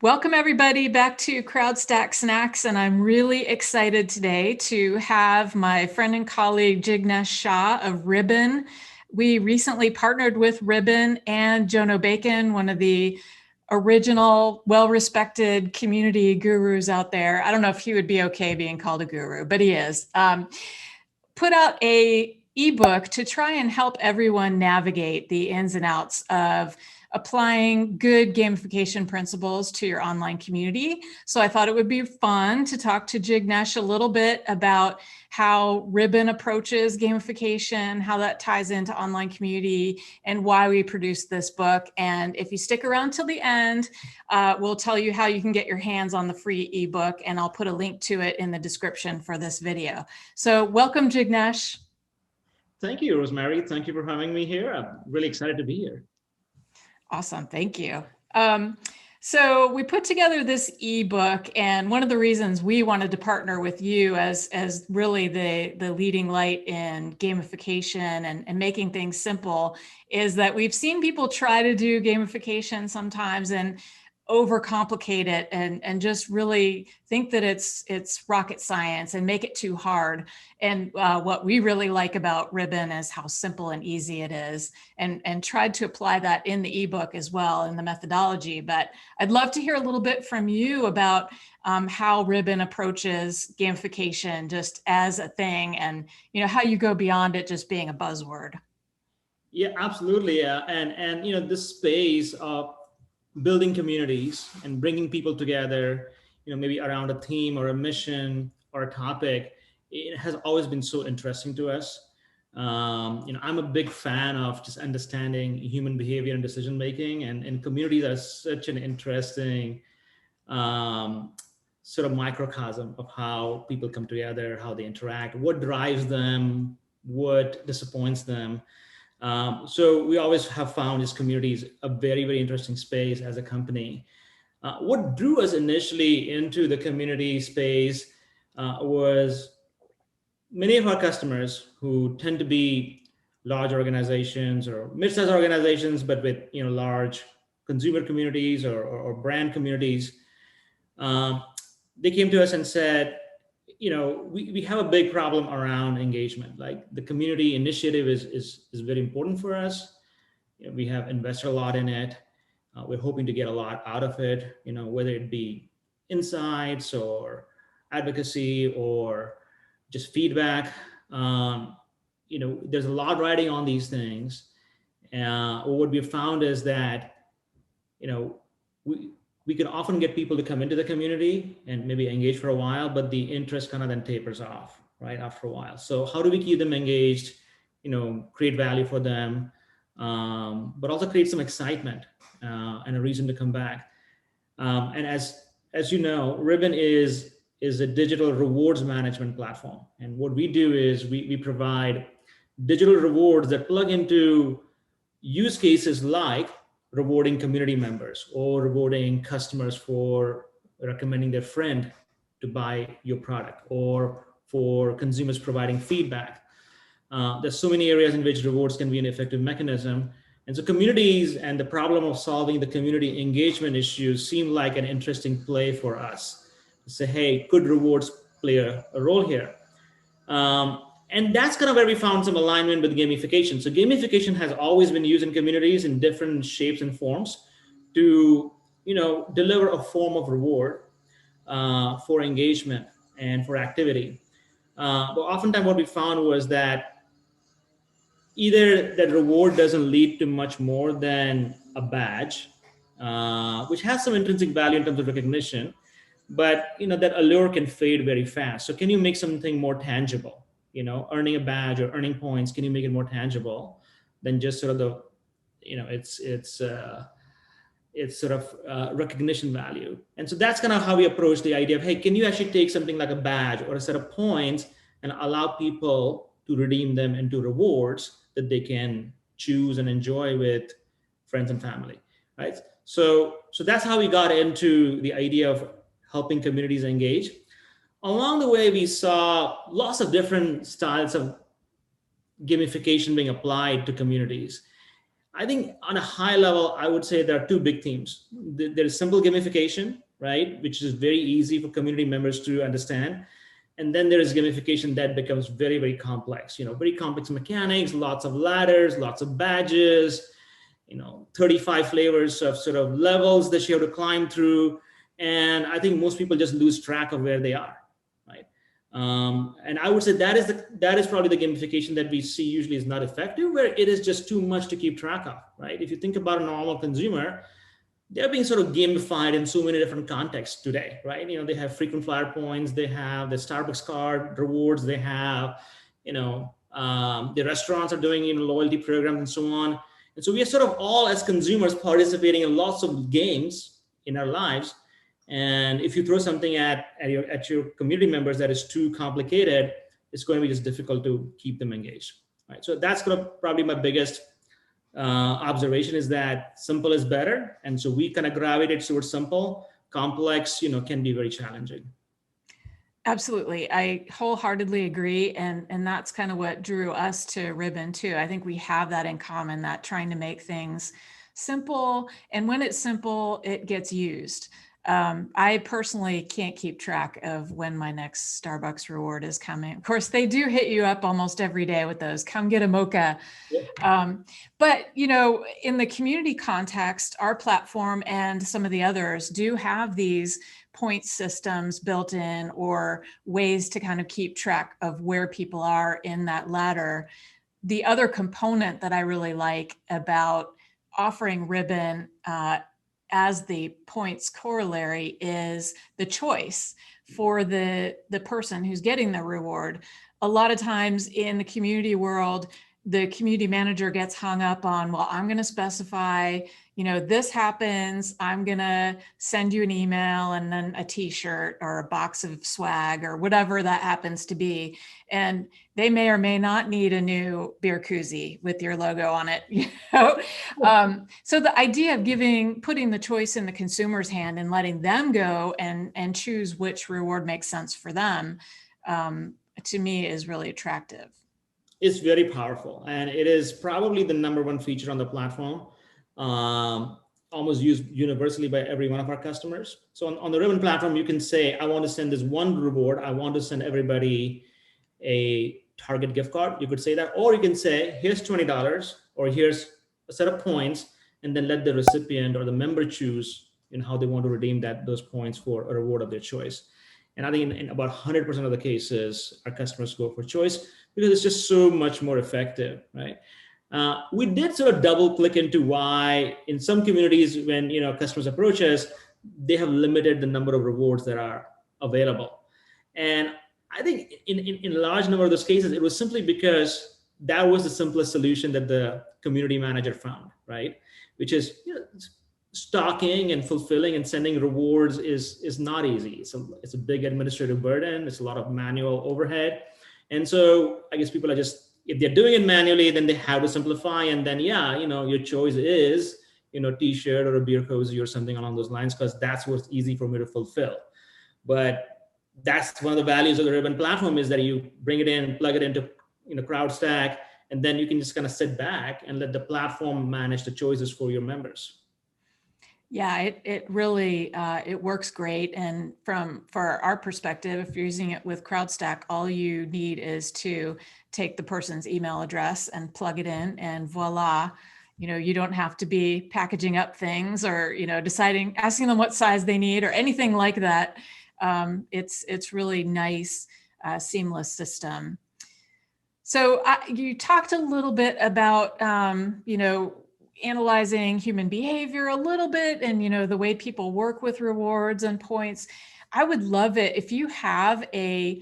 Welcome everybody back to Crowdstack Snacks, and I'm really excited today to have my friend and colleague Jignesh Shah of Rybbon. We recently partnered with Rybbon and Jono Bacon, one of the original, well-respected community gurus out there. I don't know if he would be okay being called a guru, but he is. Put out a ebook to try and help everyone navigate the ins and outs of applying good gamification principles to your online community. So I thought it would be fun to talk to Jignesh a little bit about how Rybbon approaches gamification, how that ties into online community, and why we produced this book. And if you stick around till the end, we'll tell you how you can get your hands on the free ebook, and I'll put a link to it in the description for this video. So welcome, Jignesh. Thank you, Rosemary. Thank you for having me here. I'm really excited to be here. Awesome. Thank you. So we put together this ebook, and one of the reasons we wanted to partner with you as really the leading light in gamification and making things simple is that we've seen people try to do gamification sometimes and overcomplicate it and just really think that it's rocket science and make it too hard. And what we really like about Rybbon is how simple and easy it is, and tried to apply that in the ebook as well in the methodology. But I'd love to hear a little bit from you about how Rybbon approaches gamification just as a thing, and how you go beyond it just being a buzzword. Yeah, absolutely. And this space of building communities and bringing people together, maybe around a theme or a mission or a topic, it has always been so interesting to us. I'm a big fan of just understanding human behavior and decision making, and communities are such an interesting sort of microcosm of how people come together, how they interact, what drives them, what disappoints them. So we always have found these communities a very, very interesting space as a company. What drew us initially into the community space was many of our customers who tend to be large organizations or mid-sized organizations, but with large consumer communities or brand communities. They came to us and said, we have a big problem around engagement. Like, the community initiative is very important for us. We have invested a lot in it. We're hoping to get a lot out of it, whether it be insights or advocacy or just feedback. There's a lot riding on these things. What we've found is that, we can often get people to come into the community and maybe engage for a while, but the interest kind of then tapers off right after a while. So how do we keep them engaged, create value for them, but also create some excitement and a reason to come back. And as you know, Rybbon is a digital rewards management platform. And what we do is we provide digital rewards that plug into use cases like rewarding community members or rewarding customers for recommending their friend to buy your product, or for consumers providing feedback. There's so many areas in which rewards can be an effective mechanism. And so communities and the problem of solving the community engagement issues seem like an interesting play for us. To say, hey, could rewards play a role here? And that's kind of where we found some alignment with gamification. So gamification has always been used in communities in different shapes and forms to, deliver a form of reward for engagement and for activity. But oftentimes what we found was that either that reward doesn't lead to much more than a badge, which has some intrinsic value in terms of recognition, but that allure can fade very fast. So can you make something more tangible? Earning a badge or earning points, can you make it more tangible than just sort of the, it's sort of recognition value. And so that's kind of how we approach the idea of, hey, can you actually take something like a badge or a set of points and allow people to redeem them into rewards that they can choose and enjoy with friends and family, right? So that's how we got into the idea of helping communities engage. Along the way, we saw lots of different styles of gamification being applied to communities. I think on a high level, I would say there are two big themes. There's simple gamification, right, which is very easy for community members to understand. And then there is gamification that becomes very, very complex, very complex mechanics, lots of ladders, lots of badges, 35 flavors of sort of levels that you have to climb through. And I think most people just lose track of where they are, right? And I would say that is probably the gamification that we see usually is not effective, where it is just too much to keep track of, right? If you think about a normal consumer, they're being sort of gamified in so many different contexts today, right? They have frequent flyer points, they have the Starbucks card rewards, they have, the restaurants are doing loyalty programs and so on. And so we are sort of all as consumers participating in lots of games in our lives. And if you throw something at your community members that is too complicated, it's going to be just difficult to keep them engaged, right? So that's going to probably my biggest observation, is that simple is better. And so we kind of gravitate towards simple. Complex, can be very challenging. Absolutely. I wholeheartedly agree. And that's kind of what drew us to Rybbon too. I think we have that in common, that trying to make things simple. And when it's simple, it gets used. I personally can't keep track of when my next Starbucks reward is coming. Of course, they do hit you up almost every day with those, come get a mocha. But, in the community context, our platform and some of the others do have these point systems built in, or ways to kind of keep track of where people are in that ladder. The other component that I really like about offering Rybbon as the points corollary is the choice for the person who's getting the reward. A lot of times in the community world, the community manager gets hung up on, well, I'm going to specify, this happens, I'm going to send you an email and then a t-shirt or a box of swag or whatever that happens to be. And they may or may not need a new beer koozie with your logo on it. So the idea of putting the choice in the consumer's hand and letting them go and choose which reward makes sense for them, to me is really attractive. It's very powerful, and it is probably the number one feature on the platform, almost used universally by every one of our customers. So on the Rybbon platform, you can say, I want to send this one reward. I want to send everybody a Target gift card. You could say that, or you can say, here's $20, or here's a set of points, and then let the recipient or the member choose how they want to redeem those points for a reward of their choice. And I think in about 100% of the cases, our customers go for choice, because it's just so much more effective, right? We did sort of double click into why in some communities, when customers approach us, they have limited the number of rewards that are available. And I think in a large number of those cases, it was simply because that was the simplest solution that the community manager found, right? Which is, stocking and fulfilling and sending rewards is not easy. It's a big administrative burden. It's a lot of manual overhead. And so I guess people are just, if they're doing it manually, then they have to simplify. And then, your choice is, t-shirt or a beer cozy or something along those lines, because that's what's easy for me to fulfill. But that's one of the values of the Rybbon platform, is that you bring it in, plug it into, Crowdstack, and then you can just kind of sit back and let the platform manage the choices for your members. Yeah, it really, it works great. And for our perspective, if you're using it with Crowdstack, all you need is to take the person's email address and plug it in, and voila, you don't have to be packaging up things or, asking them what size they need or anything like that. It's really nice, seamless system. So you talked a little bit about, analyzing human behavior a little bit, and the way people work with rewards and points. I would love it if you have a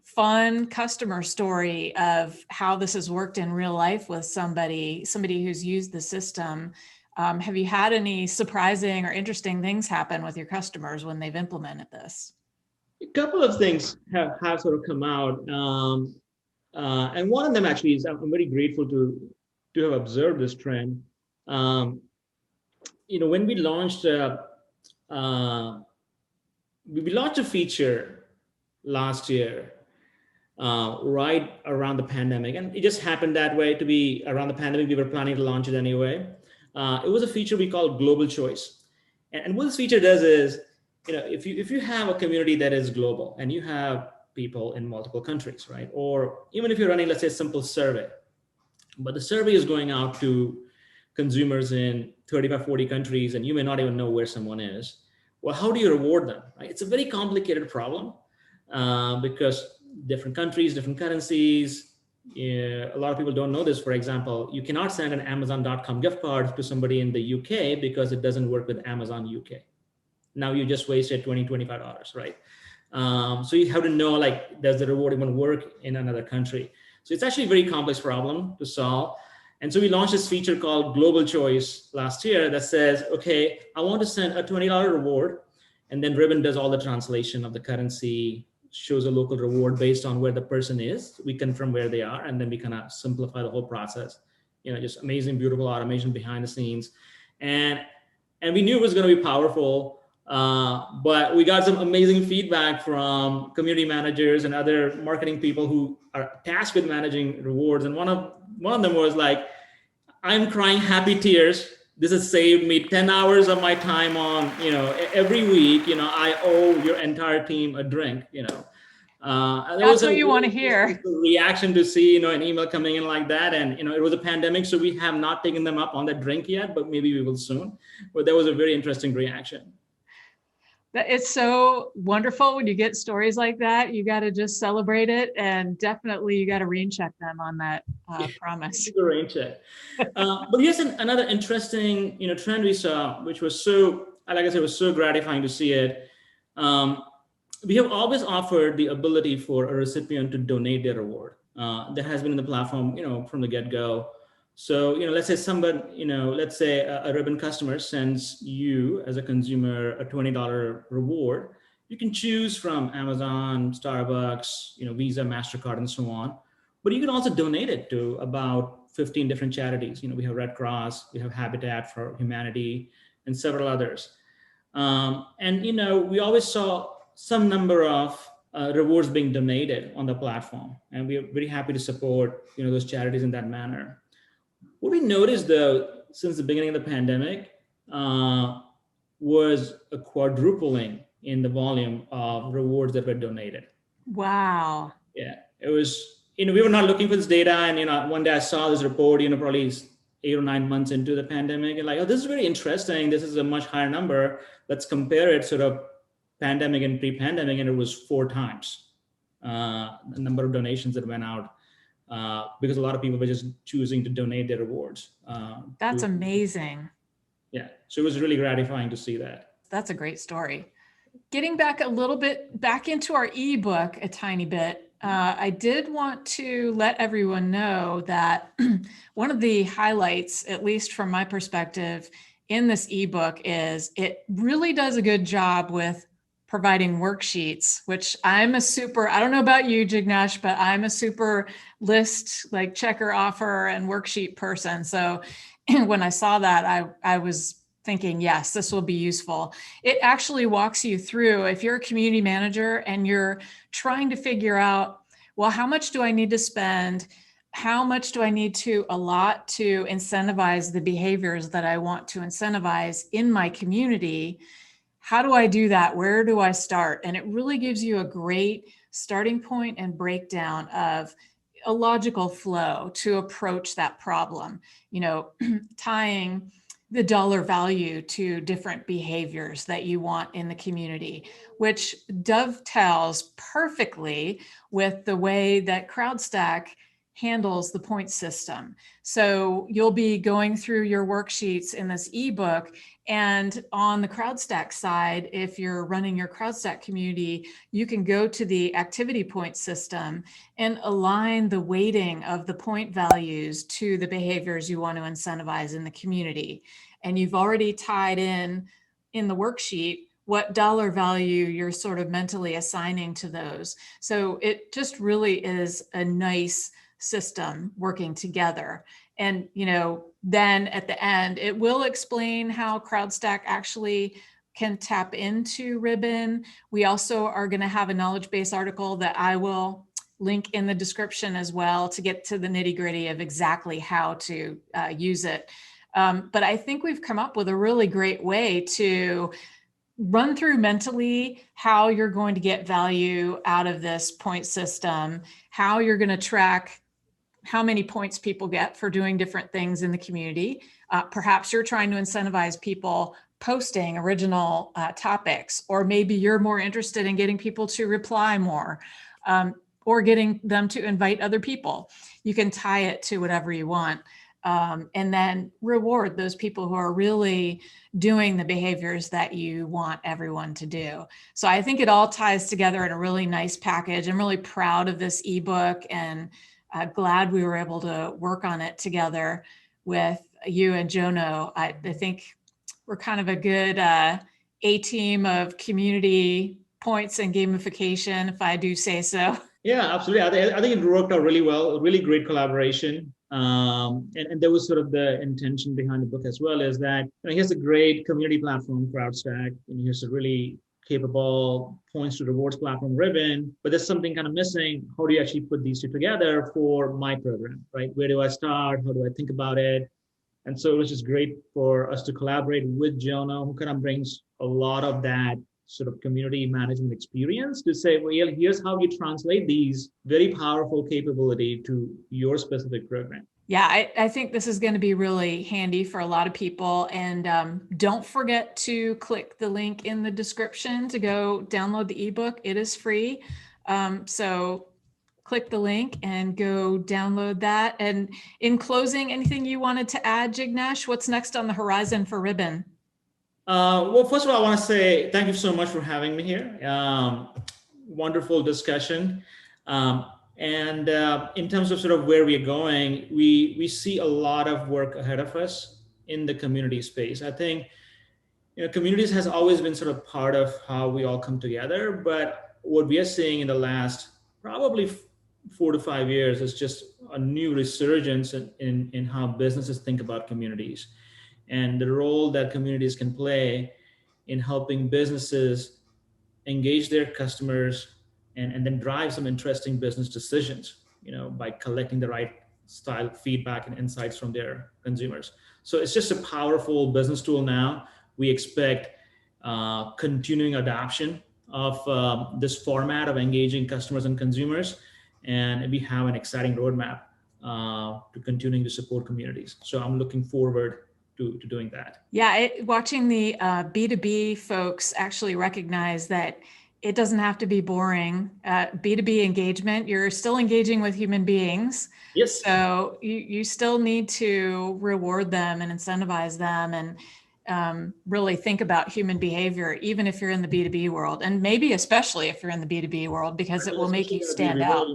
fun customer story of how this has worked in real life with somebody who's used the system. Have you had any surprising or interesting things happen with your customers when they've implemented this? A couple of things have sort of come out, and one of them actually is, I'm very grateful to have observed this trend. When we launched a feature last year, right around the pandemic. And it just happened that way to be around the pandemic. We were planning to launch it anyway. It was a feature we call Global Choice. And what this feature does is, if you have a community that is global and you have people in multiple countries, right? Or even if you're running, let's say, a simple survey, but the survey is going out to consumers in 35, 40 countries, and you may not even know where someone is. Well, how do you reward them? Right? It's a very complicated problem because different countries, different currencies. Yeah, a lot of people don't know this. For example, you cannot send an Amazon.com gift card to somebody in the UK because it doesn't work with Amazon UK. Now you just wasted $20, $25, right? So you have to know, like, does the reward even work in another country? So it's actually a very complex problem to solve. And so we launched this feature called Global Choice last year that says, okay, I want to send a $20 reward. And then Rybbon does all the translation of the currency, shows a local reward based on where the person is. We confirm where they are, and then we kind of simplify the whole process. Just amazing, beautiful automation behind the scenes. And we knew it was going to be powerful. But we got some amazing feedback from community managers and other marketing people who are tasked with managing rewards. And one of them was like, I'm crying happy tears. This has saved me 10 hours of my time on, every week, I owe your entire team a drink, And That's what you want to hear. Reaction to see, an email coming in like that. And, it was a pandemic, so we have not taken them up on that drink yet, but maybe we will soon. But that was a very interesting reaction. It's so wonderful when you get stories like that. You got to just celebrate it, and definitely you got to rain check them on that promise. Rain check. But here's another interesting, trend we saw, which was so, like I said, it was so gratifying to see it. We have always offered the ability for a recipient to donate their reward. That has been in the platform, from the get-go. So, let's say let's say a Rybbon customer sends you as a consumer a $20 reward. You can choose from Amazon, Starbucks, Visa, MasterCard, and so on. But you can also donate it to about 15 different charities. We have Red Cross, we have Habitat for Humanity, and several others. And, we always saw some number of rewards being donated on the platform. And we are very happy to support, those charities in that manner. What we noticed, though, since the beginning of the pandemic, was a quadrupling in the volume of rewards that were donated. Wow. Yeah, it was, we were not looking for this data. And, one day I saw this report, probably 8 or 9 months into the pandemic, and like, oh, this is very interesting. This is a much higher number. Let's compare it sort of pandemic and pre-pandemic. And it was 4 times the number of donations that went out. Because a lot of people were just choosing to donate their rewards. That's amazing. Yeah, so it was really gratifying to see that. That's a great story. Getting back a little bit, back into our ebook a tiny bit, I did want to let everyone know that one of the highlights, at least from my perspective, in this ebook is it really does a good job with providing worksheets, which I don't know about you, Jignesh, but I'm a super list, like checker, offer, and worksheet person. So when I saw that, I was thinking, yes, this will be useful. It actually walks you through, if you're a community manager and you're trying to figure out, well, how much do I need to spend? How much do I need to allot to incentivize the behaviors that I want to incentivize in my community? How do I do that? Where do I start? And it really gives you a great starting point and breakdown of a logical flow to approach that problem, tying the dollar value to different behaviors that you want in the community, which dovetails perfectly with the way that Crowdstack handles the point system. So you'll be going through your worksheets in this ebook, and on the Crowdstack side, if you're running your Crowdstack community, you can go to the activity point system and align the weighting of the point values to the behaviors you want to incentivize in the community. And you've already tied in the worksheet what dollar value you're sort of mentally assigning to those. So it just really is a nice system working together. And, then at the end, it will explain how Crowdstack actually can tap into Rybbon. We also are going to have a knowledge base article that I will link in the description as well to get to the nitty-gritty of exactly how to use it. But I think we've come up with a really great way to run through mentally how you're going to get value out of this point system, how you're going to track how many points people get for doing different things in the community. Perhaps you're trying to incentivize people posting original topics, or maybe you're more interested in getting people to reply more, or getting them to invite other people. You can tie it to whatever you want. And then reward those people who are really doing the behaviors that you want everyone to do. So I think it all ties together in a really nice package. I'm really proud of this ebook, and glad we were able to work on it together with you and Jono. I think we're kind of a good A-team of community points and gamification, if I do say so. Yeah, absolutely. I think it worked out really well, really great collaboration. And there was sort of the intention behind the book as well, is that here's a great community platform, Crowdstack, and here's a really capable points to rewards platform, Rybbon, but there's something kind of missing. How do you actually put these two together for my program, right? Where do I start? How do I think about it? And so it was just great for us to collaborate with Jono, who kind of brings a lot of that sort of community management experience, to say, well, here's how you translate these very powerful capability to your specific program. Yeah, I think this is going to be really handy for a lot of people. And don't forget to click the link in the description to go download the ebook. It is free. So click the link and go download that. And in closing, anything you wanted to add, Jignesh? What's next on the horizon for Rybbon? Well, first of all, I want to say thank you so much for having me here. Wonderful discussion. And in terms of sort of where we're going, we see a lot of work ahead of us in the community space. I think communities has always been sort of part of how we all come together, but what we are seeing in the last probably 4 to 5 years is just a new resurgence in how businesses think about communities, and the role that communities can play in helping businesses engage their customers and then drive some interesting business decisions, by collecting the right style feedback and insights from their consumers. So it's just a powerful business tool now. We expect continuing adoption of this format of engaging customers and consumers, and we have an exciting roadmap to continuing to support communities. So I'm looking forward to doing that. Yeah, watching the B2B folks actually recognize that it doesn't have to be boring. B2B engagement, you're still engaging with human beings. Yes. So you still need to reward them and incentivize them, and really think about human behavior, even if you're in the B2B world, and maybe especially if you're in the B2B world, because it will make you stand out.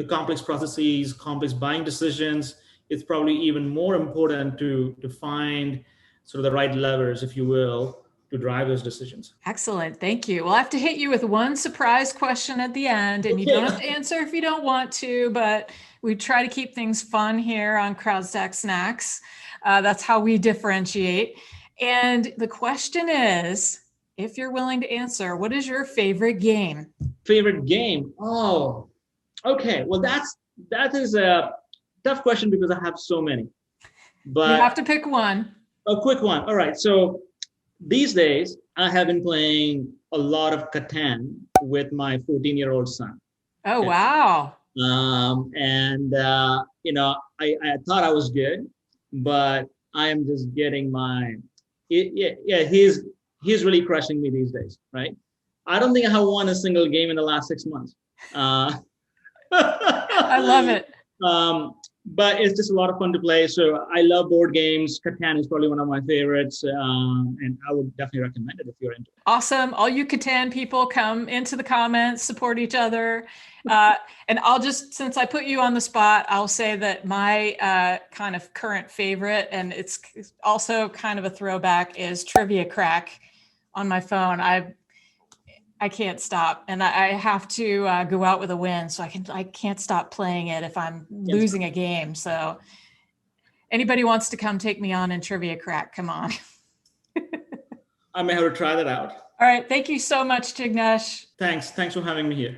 Complex processes, complex buying decisions. It's probably even more important to find sort of the right levers, if you will, to drive those decisions. Excellent. Thank you. Well, I have to hit you with one surprise question at the end, and you don't have to answer if you don't want to, but we try to keep things fun here on Crowdstack Snacks. That's how we differentiate. And the question is, if you're willing to answer, what is your favorite game? Favorite game? Oh, okay. Well, that is a tough question because I have so many. But you have to pick one. A quick one. All right. So these days, I have been playing a lot of Catan with my 14-year-old son. Oh, wow. I thought I was good, but I am just getting he's really crushing me these days, right? I don't think I have won a single game in the last 6 months. I love it. But it's just a lot of fun to play. So I love board games. Catan is probably one of my favorites. And I would definitely recommend it if you're into it. Awesome. All you Catan people, come into the comments, support each other. And I'll just, since I put you on the spot, I'll say that my kind of current favorite, and it's also kind of a throwback, is Trivia Crack on my phone. I can't stop, and I have to go out with a win, so I can't stop playing it if I'm losing a game. So anybody wants to come take me on in Trivia Crack, come on. I may have to try that out. All right, thank you so much, Jignesh. Thanks for having me here.